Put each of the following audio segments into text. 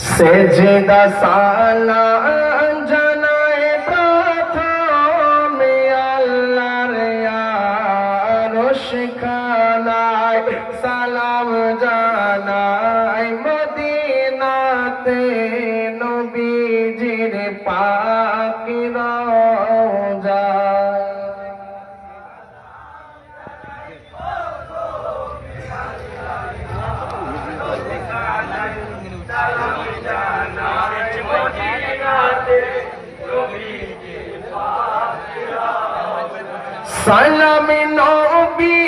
সেজদা সালাম জানায় প্রথমে আল্লাহর আরশখানায়, সালাম জানায় মদিনাতে নবীজির পাক রওজায়। সালাম নবী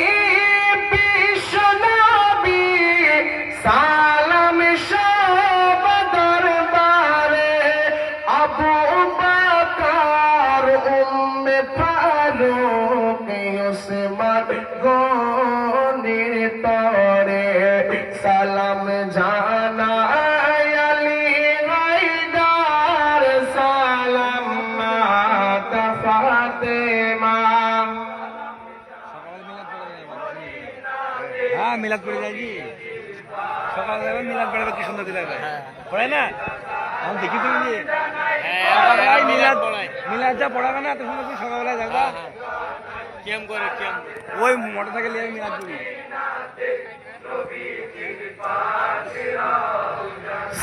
বিশ্ব নবী, সালাম সব দরবারে, আবু বকর উম্মে ফারুক উসমান গনির তরে, সালাম জানায় আলী হায়দার, সালাম মাতা ফাতেমা। হ্যাঁ মিলাদ পড়ে যাই জি, সকালবেলা মিলাদ পড়াবে কি সুন্দর দিলে পড়ায় না, আমি দেখি তুমি যে মিলাদ মিলাদ যা পড়াবে না এত সুন্দর তুমি সকালবেলায় যাবা কেম করে কেম ওই মোটর সাইকেল নিয়ে মিলাদ করি।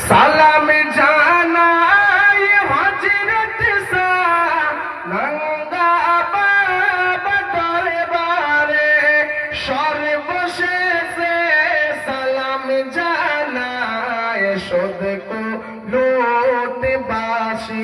সালাম জানাই হযরত নন্দা বাবা দরবারে, সর্বশেষে সালাম জানাই শুধু লোটবাসীকে,